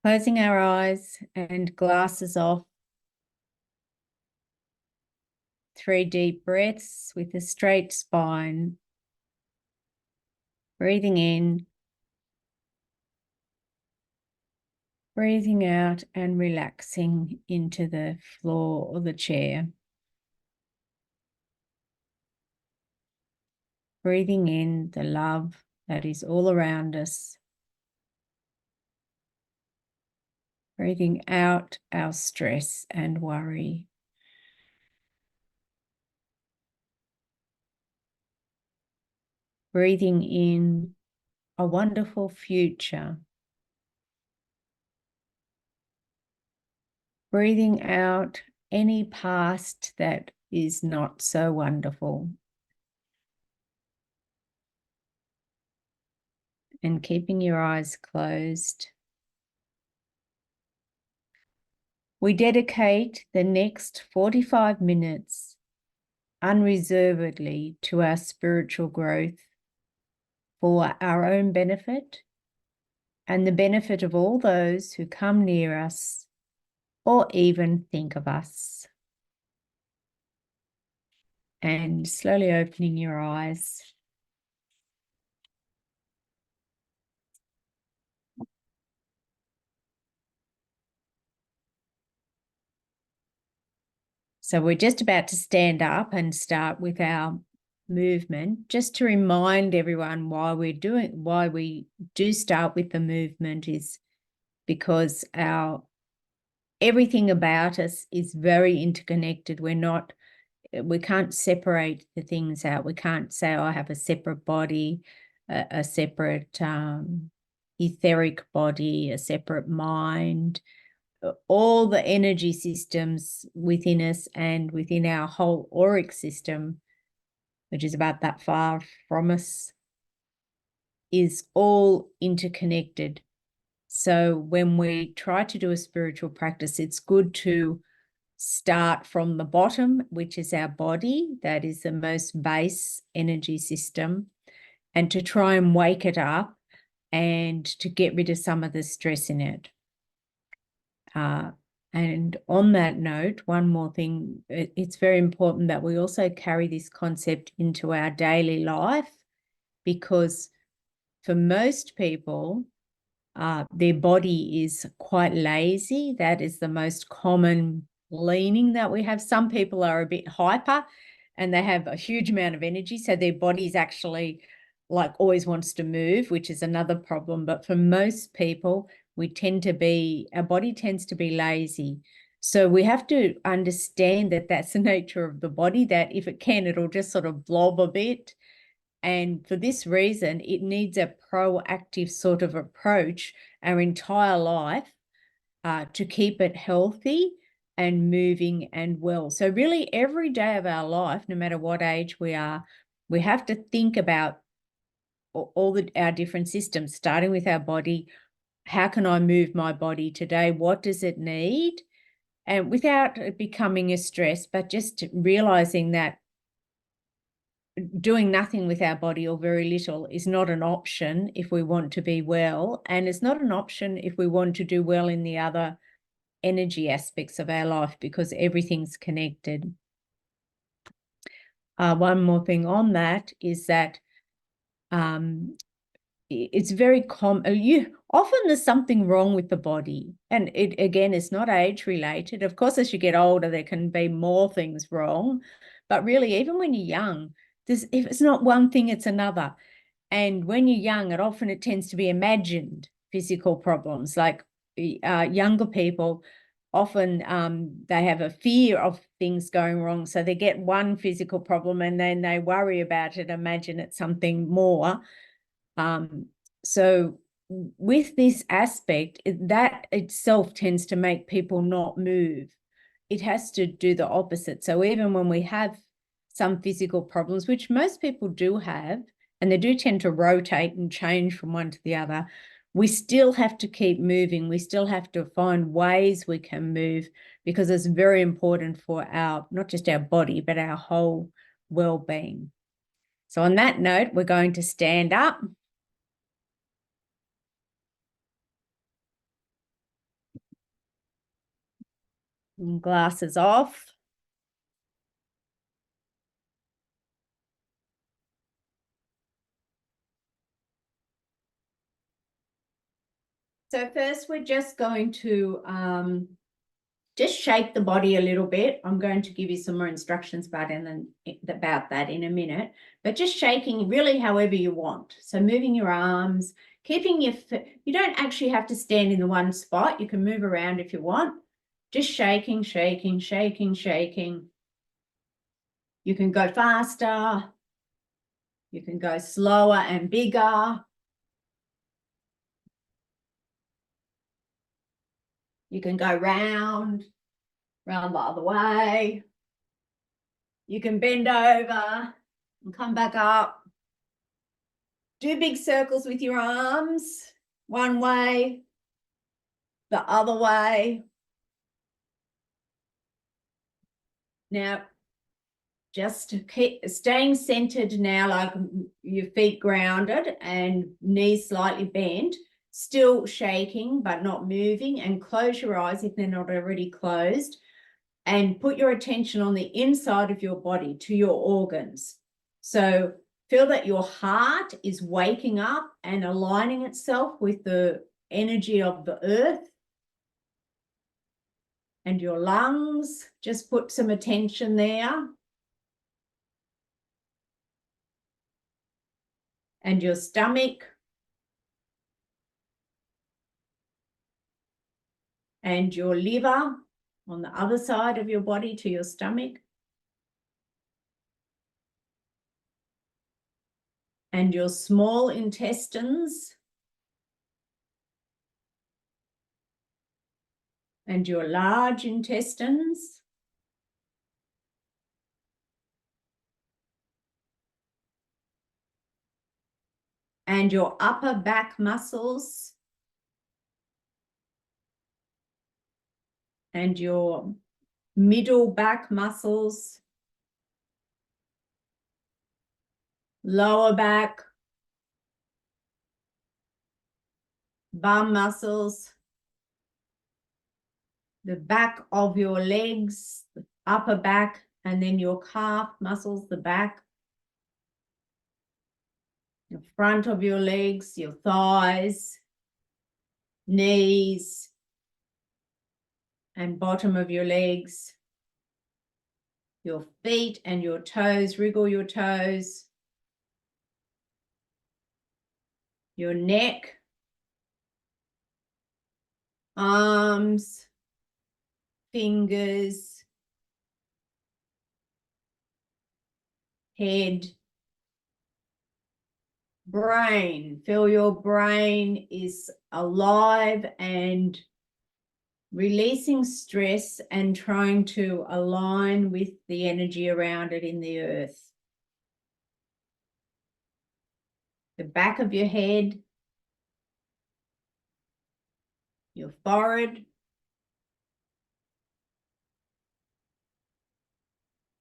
Closing our eyes and glasses off. 3 deep breaths with a straight spine. Breathing in, breathing out, and relaxing into the floor or the chair. Breathing in the love that is all around us. Breathing out our stress and worry. Breathing in a wonderful future. Breathing out any past that is not so wonderful. And keeping your eyes closed. We dedicate the next 45 minutes unreservedly to our spiritual growth for our own benefit and the benefit of all those who come near us or even think of us. And slowly opening your eyes. So we're just about to stand up and start with our movement. Just to remind everyone why we do start with the movement is because everything about us is very interconnected. We can't separate the things out. We can't say, I have a separate body, a separate etheric body, a separate mind. All the energy systems within us and within our whole auric system, which is about that far from us, is all interconnected. So when we try to do a spiritual practice, it's good to start from the bottom, which is our body. That is the most base energy system, and to try and wake it up and to get rid of some of the stress in it. And on that note, one more thing, it's very important that we also carry this concept into our daily life, because for most people, their body is quite lazy. That is the most common leaning that we have. Some people are a bit hyper and they have a huge amount of energy, so their body's actually like always wants to move, which is another problem. But for most people, our body tends to be lazy. So we have to understand that that's the nature of the body, that if it can, it'll just sort of blob a bit. And for this reason, it needs a proactive sort of approach our entire life to keep it healthy and moving and well. So really every day of our life, no matter what age we are, we have to think about our different systems, starting with our body. How can I move my body today? What does it need? And without it becoming a stress, but just realizing that doing nothing with our body or very little is not an option if we want to be well. And it's not an option if we want to do well in the other energy aspects of our life, because everything's connected. One more thing on that is that it's very common. Often there's something wrong with the body, and it again is not age related. Of course, as you get older, there can be more things wrong, but really, even when you're young, if it's not one thing, it's another. And when you're young, it tends to be imagined physical problems. Like younger people, often they have a fear of things going wrong, so they get one physical problem and then they worry about it, imagine it's something more. So with this aspect, that itself tends to make people not move. It has to do the opposite. So even when we have some physical problems, which most people do have, and they do tend to rotate and change from one to the other, we still have to keep moving. We still have to find ways we can move, because it's very important for not just our body, but our whole well-being. So on that note, we're going to stand up. And glasses off. So first we're just going to just shake the body a little bit. I'm going to give you some more instructions about that in a minute, but just shaking really however you want. So moving your arms, keeping you don't actually have to stand in the one spot. You can move around if you want. Just shaking, shaking, shaking, shaking. You can go faster. You can go slower and bigger. You can go round the other way. You can bend over and come back up. Do big circles with your arms, one way, the other way. Now, just keep staying centered now, like your feet grounded and knees slightly bent, still shaking but not moving, and close your eyes if they're not already closed, and put your attention on the inside of your body to your organs. So feel that your heart is waking up and aligning itself with the energy of the earth. And your lungs, just put some attention there. And your stomach. And your liver on the other side of your body to your stomach. And your small intestines. And your large intestines. And your upper back muscles. And your middle back muscles. Lower back. Bum muscles. The back of your legs, the upper back, and then your calf muscles, the back. The front of your legs, your thighs, knees, and bottom of your legs, your feet and your toes, wriggle your toes, your neck, arms, fingers, head, brain. Feel your brain is alive and releasing stress and trying to align with the energy around it in the earth. The back of your head, your forehead,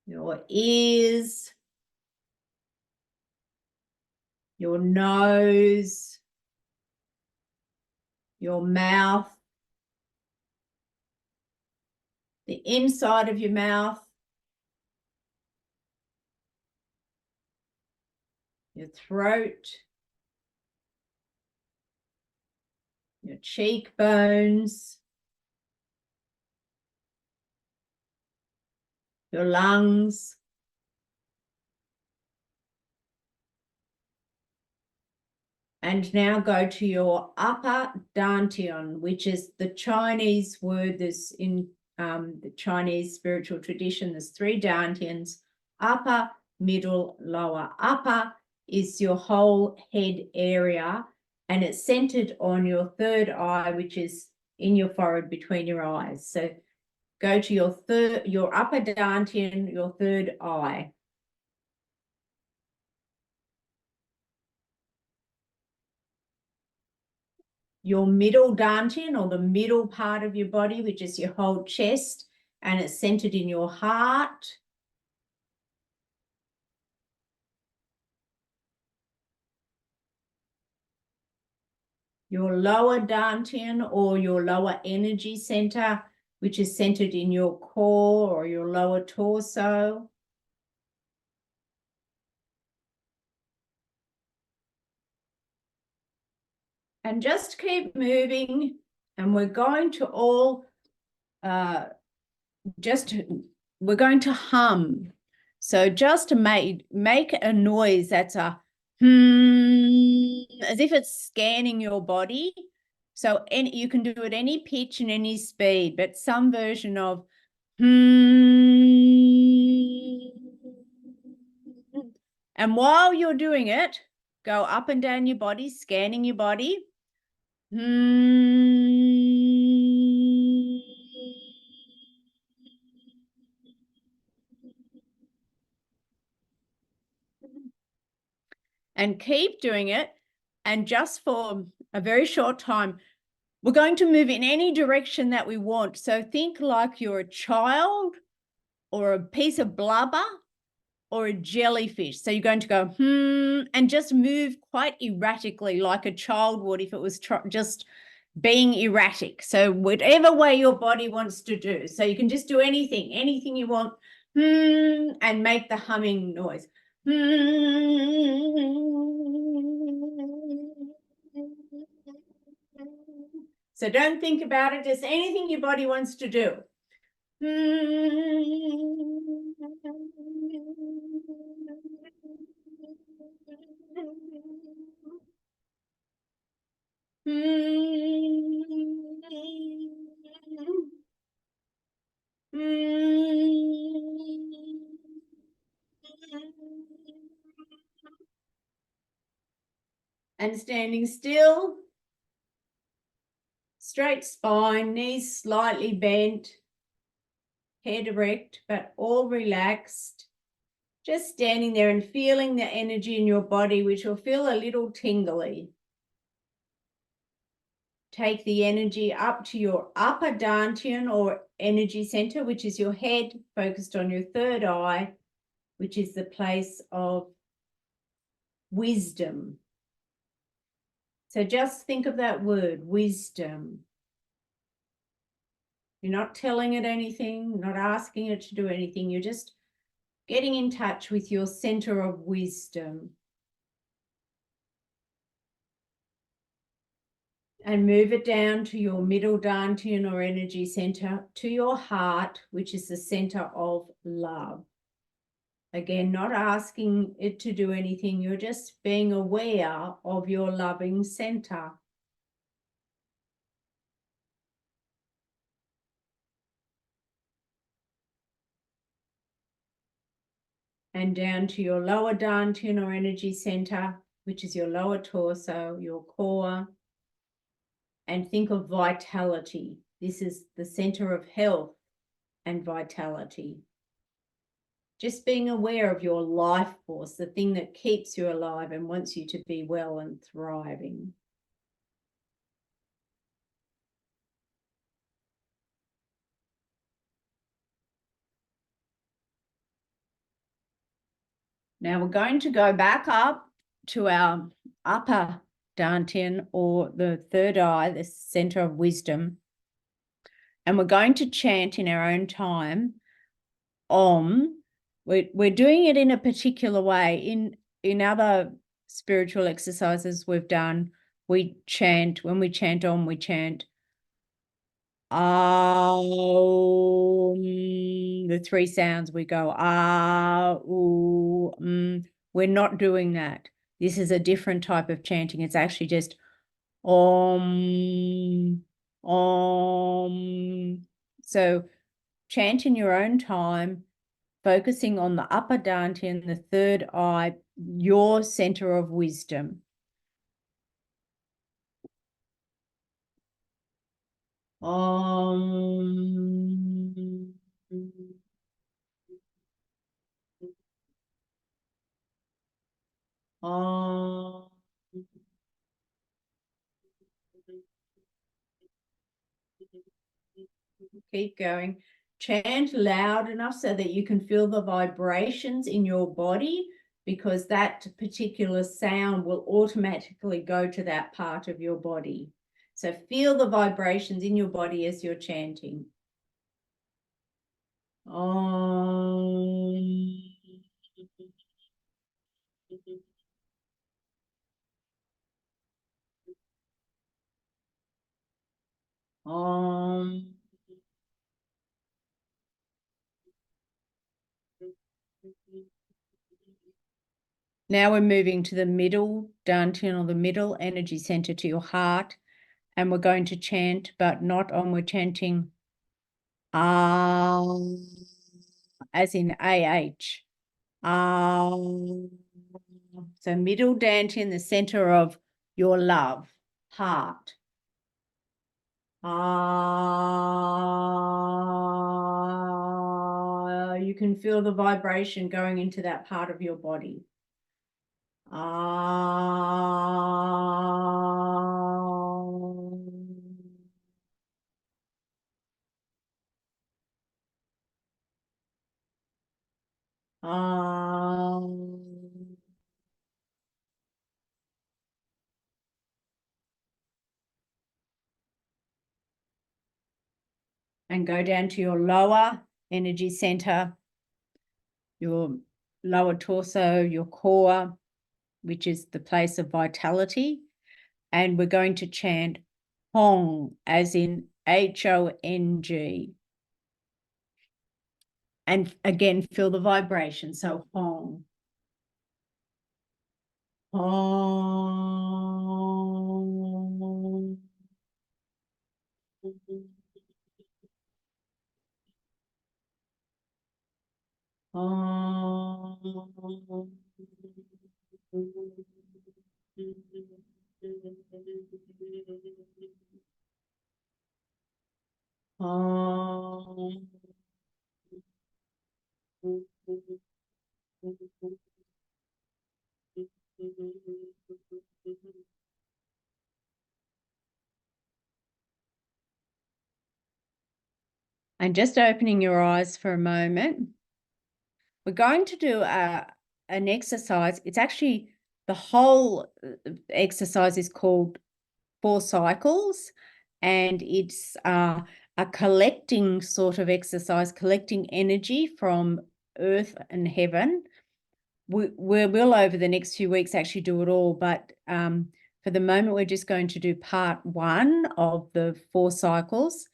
your ears, your nose, your mouth, the inside of your mouth, your throat, your cheekbones, your lungs, and now go to your upper Dantian, which is the Chinese word. There's in the Chinese spiritual tradition, there's 3 Dantians: upper, middle, lower. Upper is your whole head area, and it's centered on your third eye, which is in your forehead between your eyes. So go to your upper Dantian, your third eye. Your middle Dantian, or the middle part of your body, which is your whole chest, and it's centered in your heart. Your lower Dantian, or your lower energy center, which is centered in your core or your lower torso. And just keep moving. And we're going to all we're going to hum. So just to make a noise that's a as if it's scanning your body. So you can do it any pitch and any speed, but some version of And while you're doing it, go up and down your body, scanning your body. And keep doing it. And just for a very short time, we're going to move in any direction that we want. So think like you're a child or a piece of blubber or a jellyfish. So you're going to go, and just move quite erratically like a child would if it was just being erratic. So whatever way your body wants to do. So you can just do anything you want, and make the humming noise. So don't think about it, just anything your body wants to do. And standing still, straight spine, knees slightly bent, head erect, but all relaxed. Just standing there and feeling the energy in your body, which will feel a little tingly. Take the energy up to your upper Dantian or energy center, which is your head, focused on your third eye, which is the place of wisdom. So just think of that word, wisdom. You're not telling it anything, not asking it to do anything. You're just getting in touch with your center of wisdom. And move it down to your middle Dantian or energy center, to your heart, which is the center of love. Again, not asking it to do anything. You're just being aware of your loving center. And down to your lower Dantian or energy center, which is your lower torso, your core. And think of vitality. This is the center of health and vitality. Just being aware of your life force, the thing that keeps you alive and wants you to be well and thriving. Now we're going to go back up to our upper Dantian or the third eye, the center of wisdom. And we're going to chant in our own time, Om. We're doing it in a particular way. In other spiritual exercises we've done, we chant, when we chant Om, we chant the three sounds. We go We're not doing that. This is a different type of chanting. It's actually just Om. So chant in your own time, focusing on the upper Dantian, the third eye, your center of wisdom. Om. Om. Keep going. Chant loud enough so that you can feel the vibrations in your body, because that particular sound will automatically go to that part of your body. So feel the vibrations in your body as you're chanting. Om. Om. Now we're moving to the middle Dantian, or the middle energy center, to your heart, and we're going to chant, but not on, we're chanting as in AH. So middle Dantian, the center of your love, heart. You can feel the vibration going into that part of your body. And go down to your lower energy center, your lower torso, your core, which is the place of vitality. And we're going to chant Hong, as in Hong. And again, feel the vibration. So Hong. Hong. Hong. Hong. And just opening your eyes for a moment, we're going to do an exercise. It's actually, the whole exercise is called 4 cycles, and it's a collecting sort of exercise, collecting energy from earth and heaven. We will over the next few weeks actually do it all, but for the moment we're just going to do part 1 of the 4 cycles.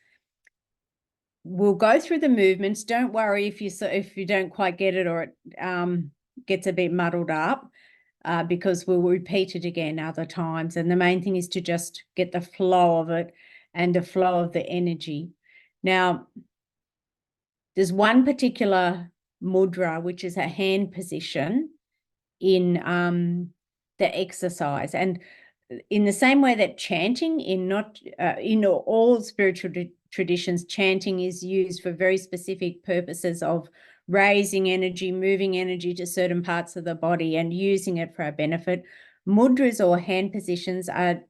We'll go through the movements. Don't worry if you don't quite get it, or it gets a bit muddled up, because we'll repeat it again other times. And the main thing is to just get the flow of it and the flow of the energy. Now, there's one particular mudra, which is a hand position in the exercise. And in the same way that chanting, in all spiritual traditions, chanting is used for very specific purposes of raising energy, moving energy to certain parts of the body and using it for our benefit. Mudras, or hand positions, are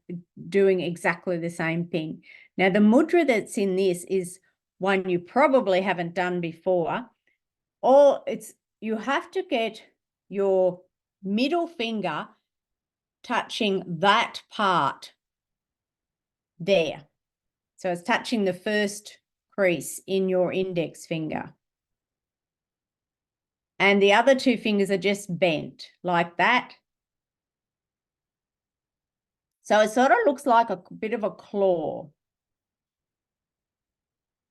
doing exactly the same thing. Now, the mudra that's in this is one you probably haven't done before, or you have to get your middle finger touching that part there. So it's touching the first crease in your index finger. And the other 2 fingers are just bent like that. So it sort of looks like a bit of a claw.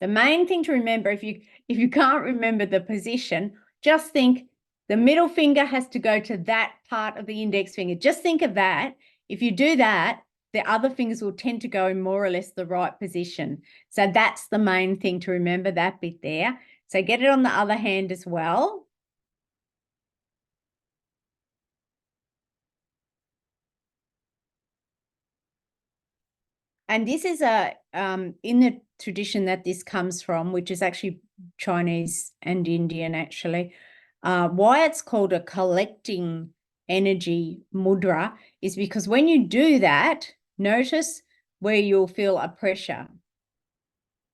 The main thing to remember, if you can't remember the position, just think the middle finger has to go to that part of the index finger. Just think of that. If you do that, the other fingers will tend to go in more or less the right position. So that's the main thing to remember, that bit there. So get it on the other hand as well. And this is in the tradition that this comes from, which is actually Chinese and Indian, actually. Why it's called a collecting energy mudra is because when you do that, notice where you'll feel a pressure.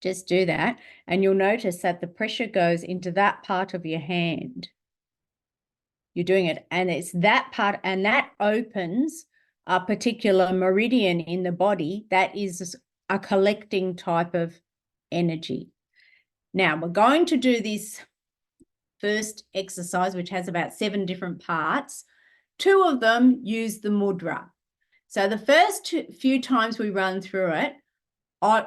Just do that, and you'll notice that the pressure goes into that part of your hand. You're doing it, and it's that part, and that opens a particular meridian in the body that is a collecting type of energy. Now, we're going to do this first exercise, which has about 7 different parts. 2 of them use the mudra. So the first few times we run through it,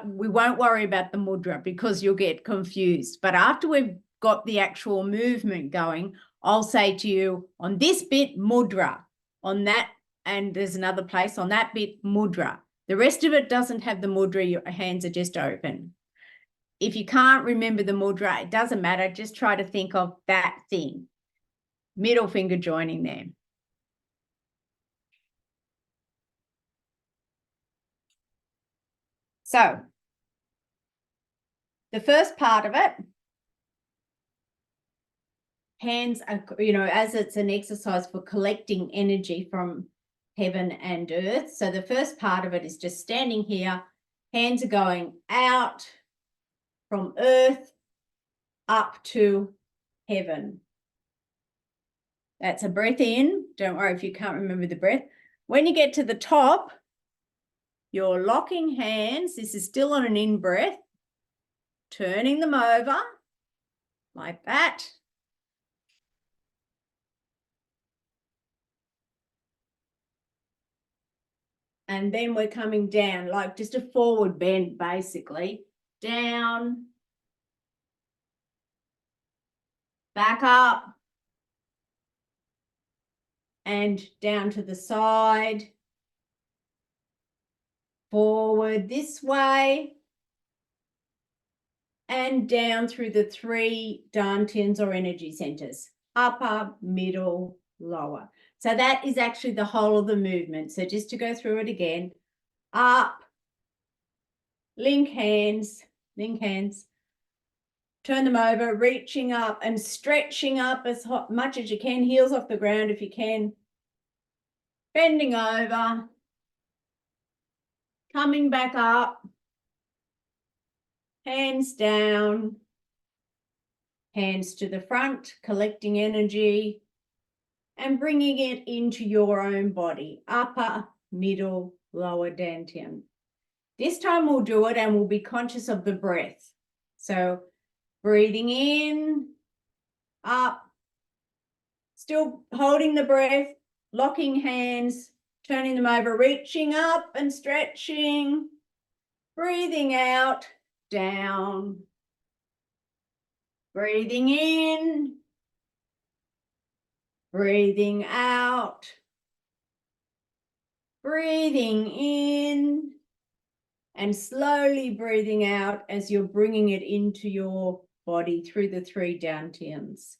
we won't worry about the mudra because you'll get confused. But after we've got the actual movement going, I'll say to you, on this bit, mudra. On that, and there's another place, on that bit, mudra. The rest of it doesn't have the mudra. Your hands are just open. If you can't remember the mudra, it doesn't matter. Just try to think of that thing. Middle finger joining there. So the first part of it, hands are, as it's an exercise for collecting energy from heaven and earth. So the first part of it is just standing here. Hands are going out from earth up to heaven. That's a breath in. Don't worry if you can't remember the breath. When you get to the top, you're locking hands. This is still on an in breath. Turning them over like that. And then we're coming down, like just a forward bend, basically. Down. Back up. And down to the side. Forward this way. And down through the 3 Dantians or energy centers. Upper, middle, lower. So that is actually the whole of the movement. So just to go through it again. Up. Link hands. Turn them over, reaching up and stretching up as much as you can. Heels off the ground if you can. Bending over. Coming back up. Hands down. Hands to the front, collecting energy. And bringing it into your own body. Upper, middle, lower Dantian. This time we'll do it and we'll be conscious of the breath. So breathing in, up, still holding the breath, locking hands, turning them over, reaching up and stretching, breathing out, down, breathing in, breathing out, breathing in, and slowly breathing out as you're bringing it into your body through the 3 Dantians.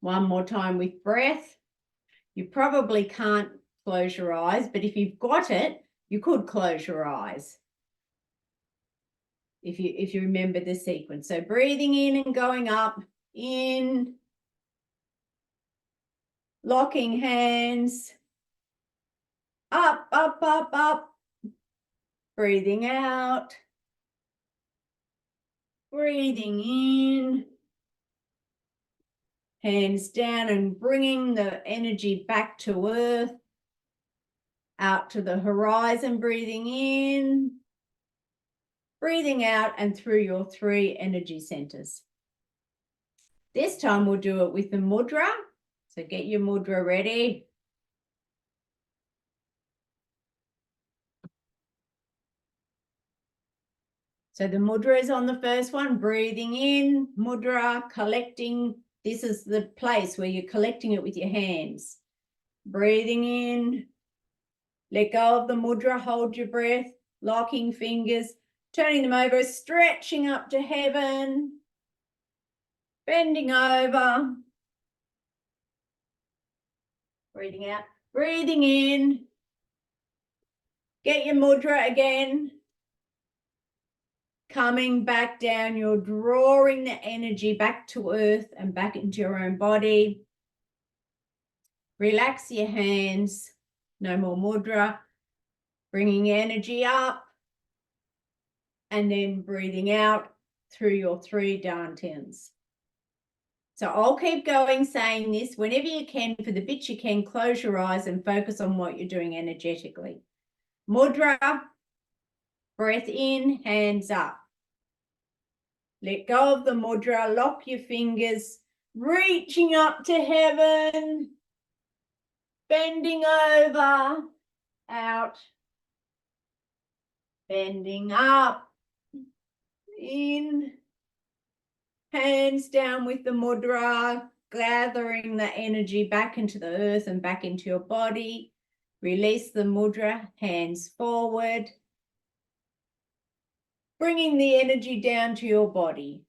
One more time with breath. You probably can't close your eyes, but if you've got it, you could close your eyes. If you remember the sequence. So breathing in and going up, in, locking hands, up, up, up, up, breathing out, breathing in, hands down and bringing the energy back to earth, out to the horizon, breathing in, breathing out and through your 3 energy centers. This time we'll do it with the mudra. So get your mudra ready. So the mudra is on the first one, breathing in, mudra, collecting. This is the place where you're collecting it with your hands. Breathing in, let go of the mudra, hold your breath, locking fingers, turning them over, stretching up to heaven, bending over, breathing out, breathing in, get your mudra again, coming back down, you're drawing the energy back to earth and back into your own body. Relax your hands, no more mudra, bringing energy up and then breathing out through your 3 Dantians. So I'll keep going saying this. Whenever you can, for the bits you can, close your eyes and focus on what you're doing energetically. Mudra, breath in, hands up. Let go of the mudra, lock your fingers, reaching up to heaven, bending over, out, bending up, in, hands down with the mudra, gathering the energy back into the earth and back into your body. Release the mudra, hands forward, bringing the energy down to your body.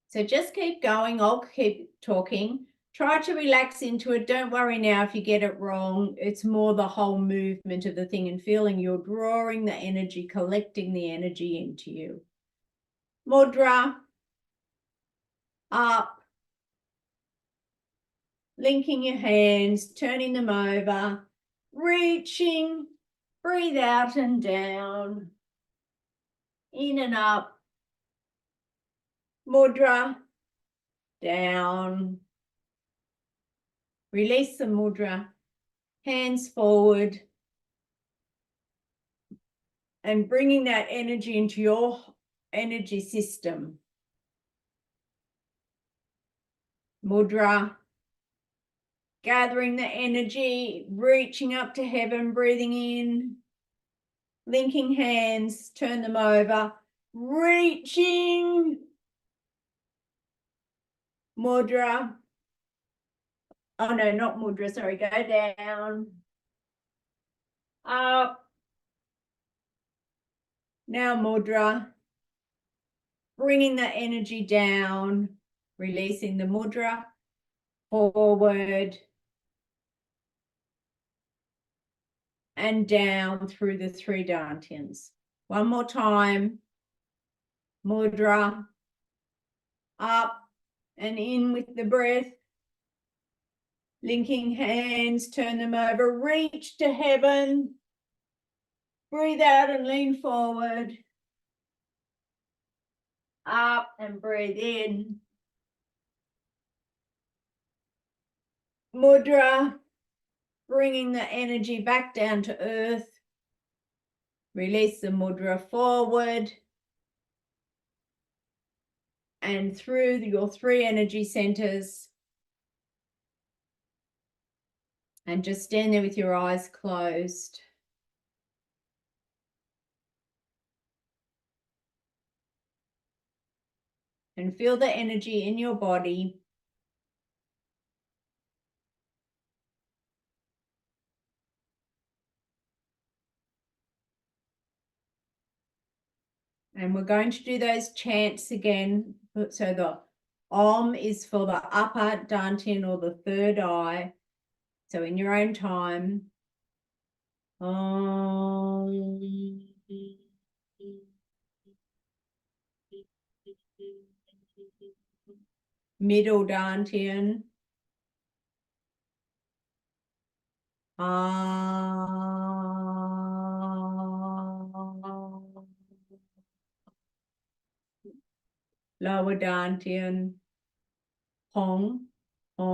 So just keep going. I'll keep talking. Try to relax into it. Don't worry now if you get it wrong. It's more the whole movement of the thing and feeling you're drawing the energy, collecting the energy into you. Mudra, up, linking your hands, turning them over, reaching, breathe out and down, in and up, mudra, down, release the mudra, hands forward, and bringing that energy into your energy system. Mudra, gathering the energy, reaching up to heaven, breathing in, linking hands, turn them over, reaching, mudra. Oh no, not mudra, sorry, go down, up, now mudra, bringing that energy down, releasing the mudra, forward, and down through the 3 Dantians. One more time, mudra, up and in with the breath, linking hands, turn them over, reach to heaven, breathe out and lean forward, up and breathe in, mudra, bringing the energy back down to earth, release the mudra forward and through your 3 energy centers, and just stand there with your eyes closed. And feel the energy in your body. And we're going to do those chants again. So the Om is for the upper Dantian or the 3rd eye. So in your own time. Om. Middle Dantian. Lower Dantian. Hong. Om.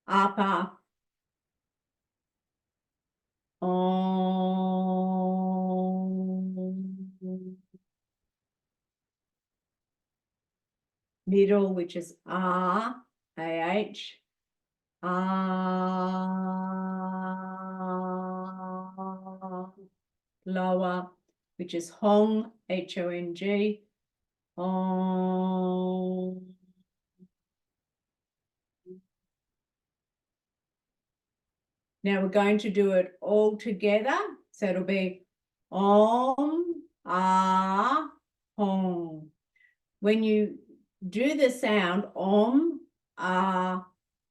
Upper. Om. Middle, which is Ah, A-H. Ah. Lower, which is Hong, H-O-N-G. Om. Now we're going to do it all together. So it'll be Om, Ah, Hong. When you do the sound Om, Ah,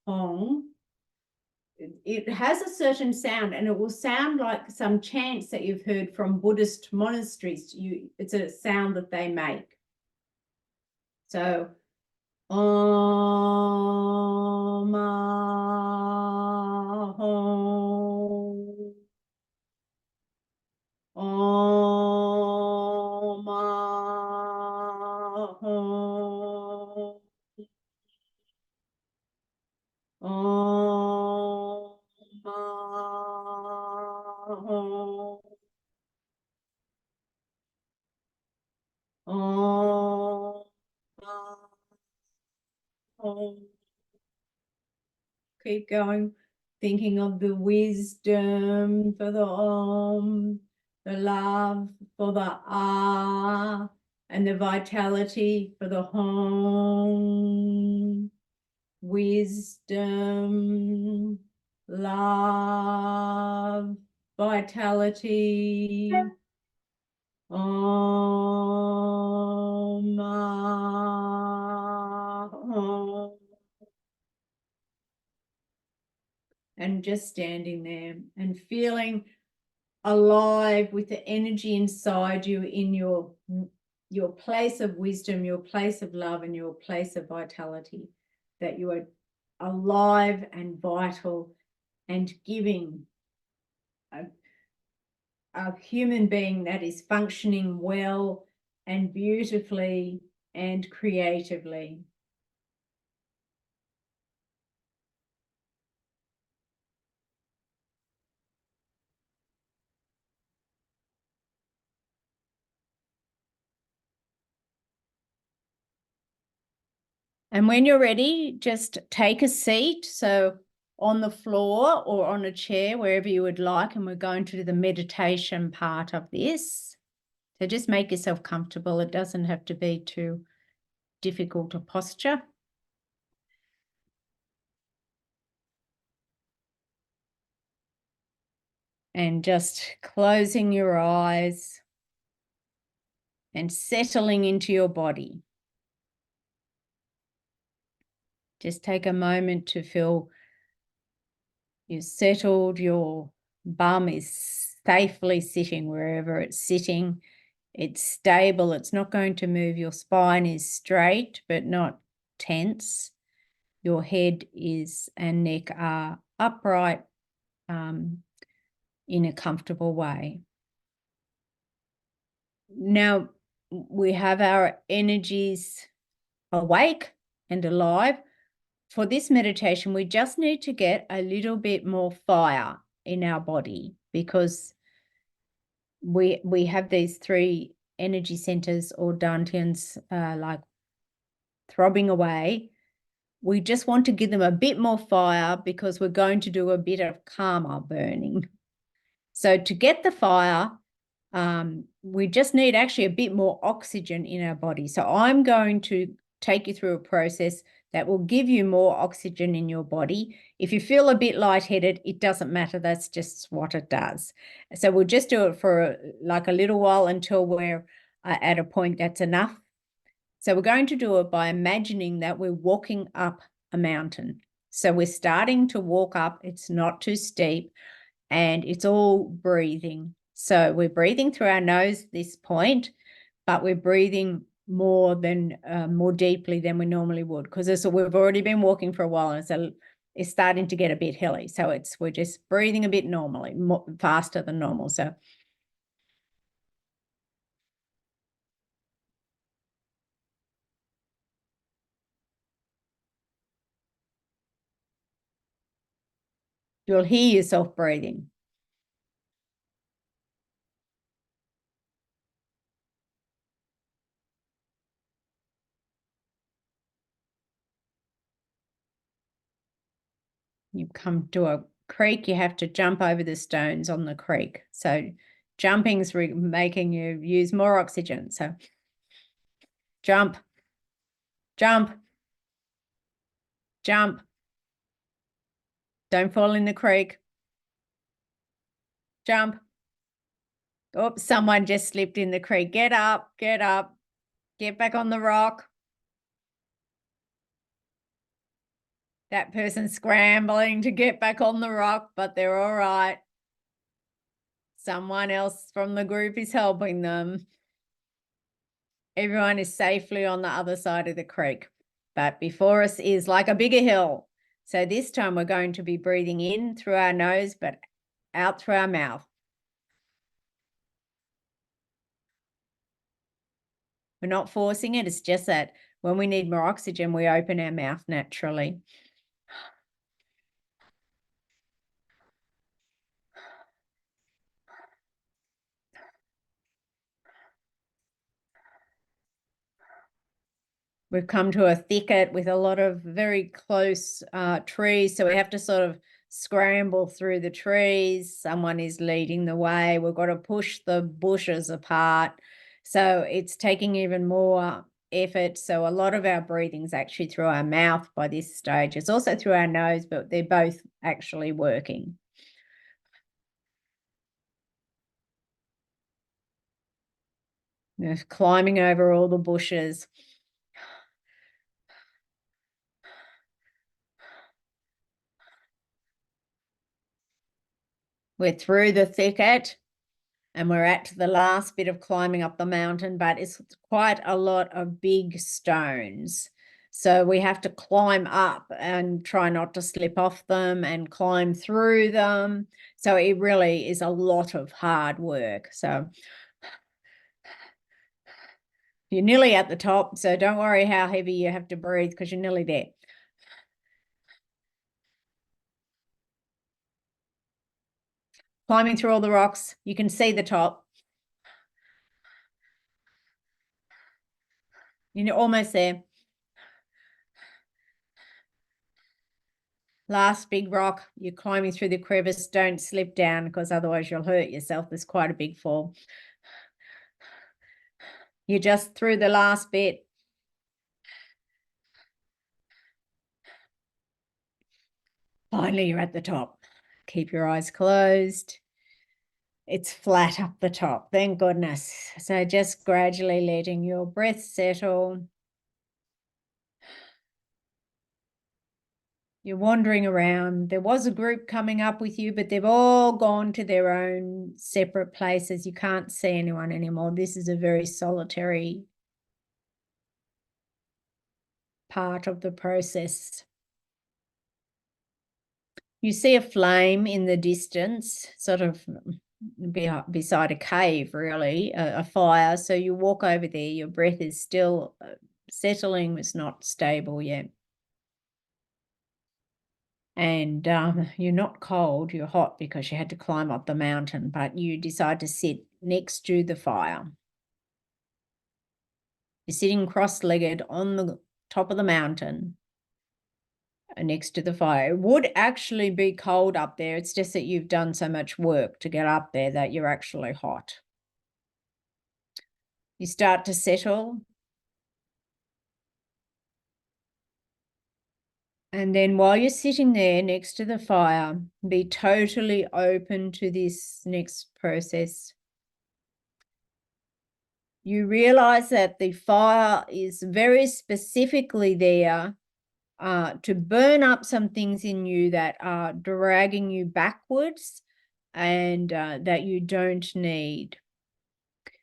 Hong, it has a certain sound and it will sound like some chants that you've heard from Buddhist monasteries. It's a sound that they make. So Om, Ah, Hong. Om, Ah, Hong. Om. Keep going. Thinking of the wisdom for the the love for the ah, and the vitality for the home. Wisdom, love, vitality. Om, Om. And just standing there and feeling alive with the energy inside you in your place of wisdom, your place of love, and your place of vitality, that you are alive and vital and giving, a human being that is functioning well and beautifully and creatively. And when you're ready, just take a seat. So on the floor or on a chair, wherever you would like. And we're going to do the meditation part of this. So just make yourself comfortable. It doesn't have to be too difficult a posture. And just closing your eyes and settling into your body. Just take a moment to feel you're settled, your bum is safely sitting wherever it's sitting. It's stable, it's not going to move. Your spine is straight but not tense. Your head is and neck are upright in a comfortable way. Now we have our energies awake and alive. For this meditation, we just need to get a little bit more fire in our body, because we have these three energy centers or dantians like throbbing away. We just want to give them a bit more fire because we're going to do a bit of karma burning. So to get the fire, we just need actually a bit more oxygen in our body. So I'm going to take you through a process that will give you more oxygen in your body. If you feel a bit lightheaded, it doesn't matter. That's just what it does. So we'll just do it for like a little while until we're at a point that's enough. So we're going to do it by imagining that we're walking up a mountain. So we're starting to walk up. It's not too steep and it's all breathing. So we're breathing through our nose at this point, but we're breathing more deeply than we normally would, because we've already been walking for a while, and so it's starting to get a bit hilly. So we're just breathing a bit normally, faster than normal. So you'll hear yourself breathing. You come to a creek, you have to jump over the stones on the creek. So jumping's making you use more oxygen. So jump, jump, jump. Don't fall in the creek. Jump. Oops, someone just slipped in the creek. Get up, get back on the rock. That person's scrambling to get back on the rock, but they're all right. Someone else from the group is helping them. Everyone is safely on the other side of the creek, but before us is like a bigger hill. So this time we're going to be breathing in through our nose, but out through our mouth. We're not forcing it. It's just that when we need more oxygen, we open our mouth naturally. We've come to a thicket with a lot of very close trees, so we have to sort of scramble through the trees. Someone is leading the way. We've got to push the bushes apart. So it's taking even more effort. So a lot of our breathing is actually through our mouth by this stage. It's also through our nose, but they're both actually working. We're climbing over all the bushes. We're through the thicket and we're at the last bit of climbing up the mountain, but it's quite a lot of big stones. So we have to climb up and try not to slip off them and climb through them. So it really is a lot of hard work. So you're nearly at the top, so don't worry how heavy you have to breathe because you're nearly there. Climbing through all the rocks, you can see the top. You're almost there. Last big rock, you're climbing through the crevice. Don't slip down because otherwise you'll hurt yourself. There's quite a big fall. You're just through the last bit. Finally, you're at the top. Keep your eyes closed. It's flat up the top, thank goodness. So just gradually letting your breath settle. You're wandering around. There was a group coming up with you, but they've all gone to their own separate places. You can't see anyone anymore. This is a very solitary part of the process. You see a flame in the distance, sort of beside a cave, really, a fire. So you walk over there. Your breath is still settling. It's not stable yet. And you're not cold, you're hot because you had to climb up the mountain, but you decide to sit next to the fire. You're sitting cross-legged on the top of the mountain next to the fire. It would actually be cold up there. It's just that you've done so much work to get up there that you're actually hot. You start to settle. And then while you're sitting there next to the fire, be totally open to this next process. You realize that the fire is very specifically there to burn up some things in you that are dragging you backwards and that you don't need.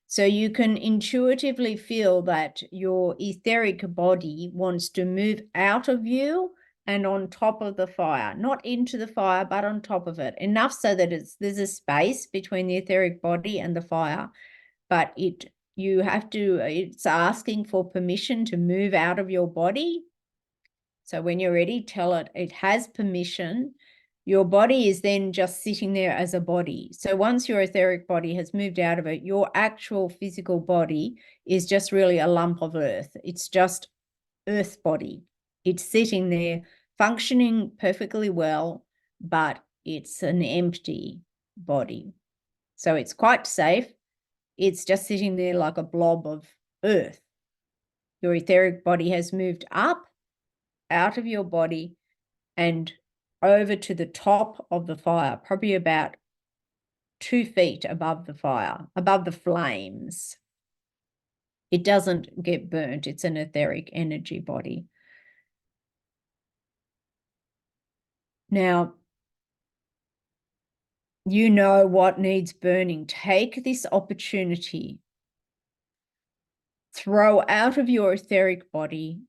So you can intuitively feel that your etheric body wants to move out of you and on top of the fire, not into the fire, but on top of it, enough so that there's a space between the etheric body and the fire, but it's asking for permission to move out of your body. So when you're ready, tell it has permission. Your body is then just sitting there as a body. So once your etheric body has moved out of it, your actual physical body is just really a lump of earth. It's just earth body. It's sitting there functioning perfectly well, but it's an empty body. So it's quite safe. It's just sitting there like a blob of earth. Your etheric body has moved up out of your body and over to the top of the fire, probably about 2 feet above the fire, above the flames. It doesn't get burnt. It's an etheric energy body. Now, you know what needs burning. Take this opportunity. Throw out of your etheric body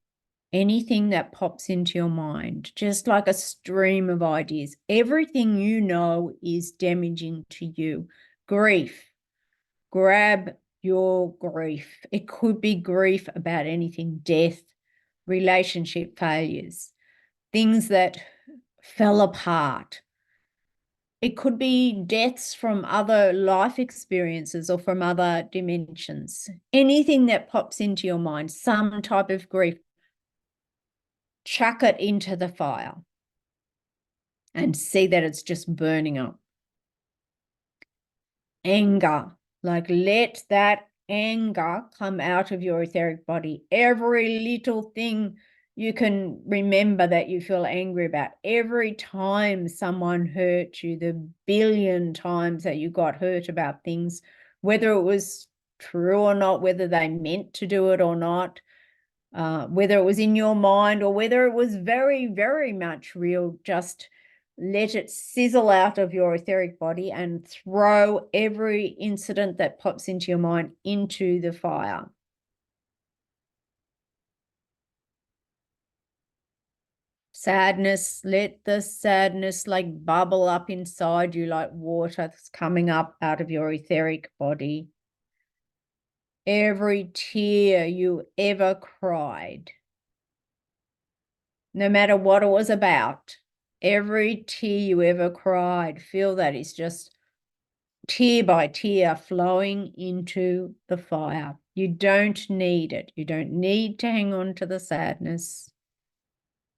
anything that pops into your mind, just like a stream of ideas. Everything you know is damaging to you. Grief. Grab your grief. It could be grief about anything, death, relationship failures, things that fell apart. It could be deaths from other life experiences or from other dimensions. Anything that pops into your mind, some type of grief, chuck it into the fire and see that it's just burning up. Anger, like let that anger come out of your etheric body. Every little thing you can remember that you feel angry about, every time someone hurt you, the billion times that you got hurt about things, whether it was true or not, whether they meant to do it or not, whether it was in your mind or whether it was very, very much real, just let it sizzle out of your etheric body and throw every incident that pops into your mind into the fire. Sadness, let the sadness like bubble up inside you like water that's coming up out of your etheric body. Every tear you ever cried, no matter what it was about, every tear you ever cried, feel that it's just tear by tear flowing into the fire. You don't need it. You don't need to hang on to the sadness.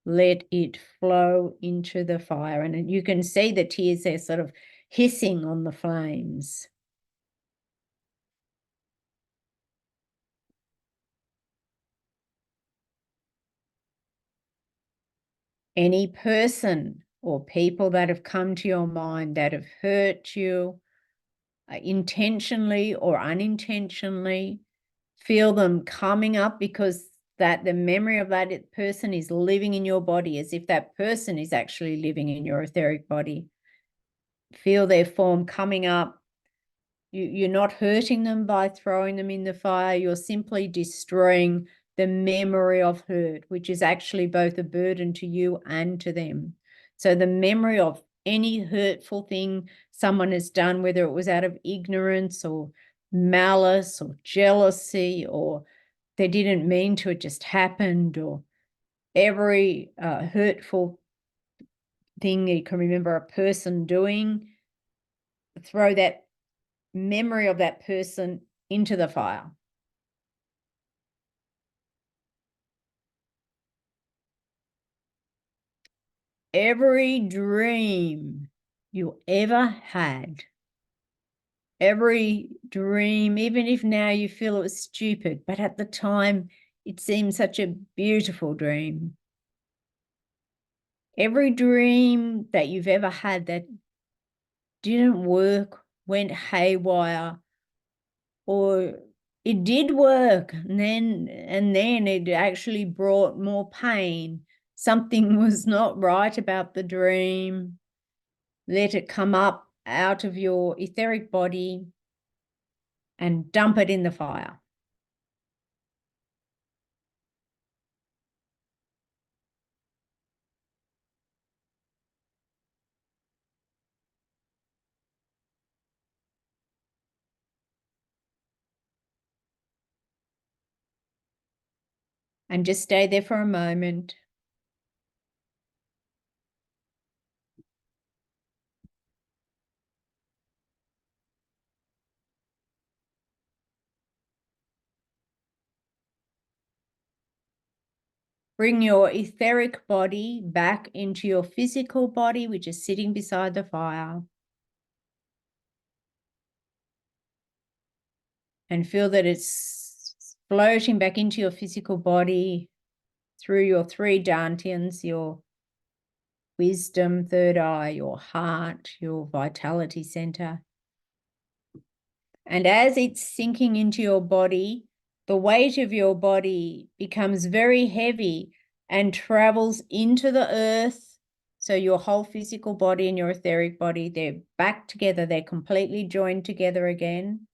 Let it flow into the fire. And you can see the tears there sort of hissing on the flames. Any person or people that have come to your mind that have hurt you, intentionally or unintentionally, feel them coming up, because that the memory of that person is living in your body, as if that person is actually living in your etheric body. Feel their form coming up. You're not hurting them by throwing them in the fire. You're simply destroying the memory of hurt, which is actually both a burden to you and to them. So the memory of any hurtful thing someone has done, whether it was out of ignorance or malice or jealousy, or they didn't mean to, it just happened, or every hurtful thing you can remember a person doing, throw that memory of that person into the fire. Every dream you ever had, every dream, even if now you feel it was stupid, but at the time it seemed such a beautiful dream. Every dream that you've ever had that didn't work, went haywire, or it did work and then it actually brought more pain. Something was not right about the dream. Let it come up out of your etheric body and dump it in the fire. And just stay there for a moment. Bring your etheric body back into your physical body, which is sitting beside the fire. And feel that it's floating back into your physical body through your 3 Dantians, your wisdom, third eye, your heart, your vitality center. And as it's sinking into your body, the weight of your body becomes very heavy and travels into the earth. So your whole physical body and your etheric body, they're back together. They're completely joined together again.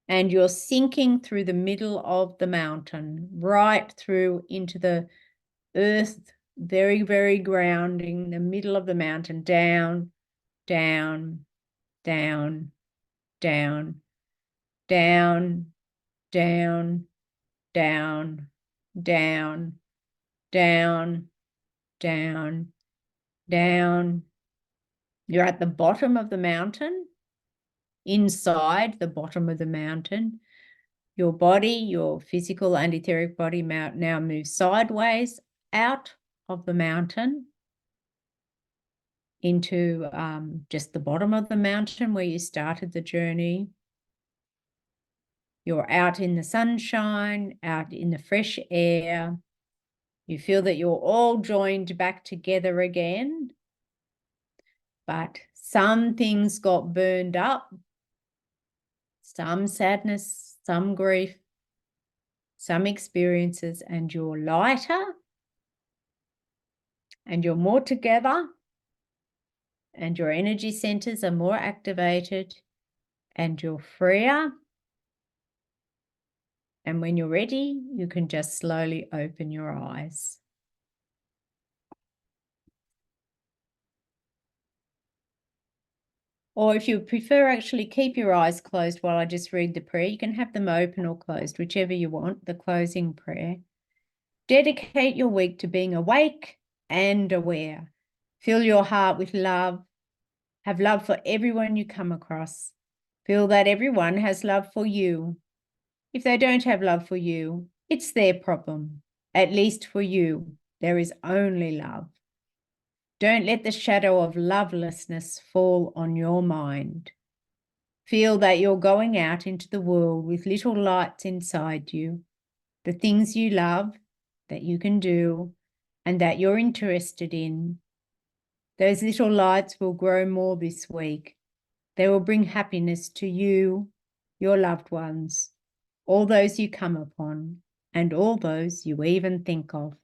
And you're sinking through the middle of the mountain, right through into the earth, very, very grounding, the middle of the mountain, down, down, down, down, down, down, down, down, down, down, down. You're at the bottom of the mountain, inside the bottom of the mountain. Your body, your physical and etheric body now moves sideways out of the mountain into just the bottom of the mountain where you started the journey. You're out in the sunshine, out in the fresh air. You feel that you're all joined back together again, but some things got burned up, some sadness, some grief, some experiences, and you're lighter and you're more together and your energy centers are more activated and you're freer. And when you're ready, you can just slowly open your eyes. Or if you prefer, actually keep your eyes closed while I just read the prayer. You can have them open or closed, whichever you want, the closing prayer. Dedicate your week to being awake and aware. Fill your heart with love. Have love for everyone you come across. Feel that everyone has love for you. If they don't have love for you, it's their problem. At least for you, there is only love. Don't let the shadow of lovelessness fall on your mind. Feel that you're going out into the world with little lights inside you, the things you love, that you can do, and that you're interested in. Those little lights will grow more this week. They will bring happiness to you, your loved ones, all those you come upon, and all those you even think of.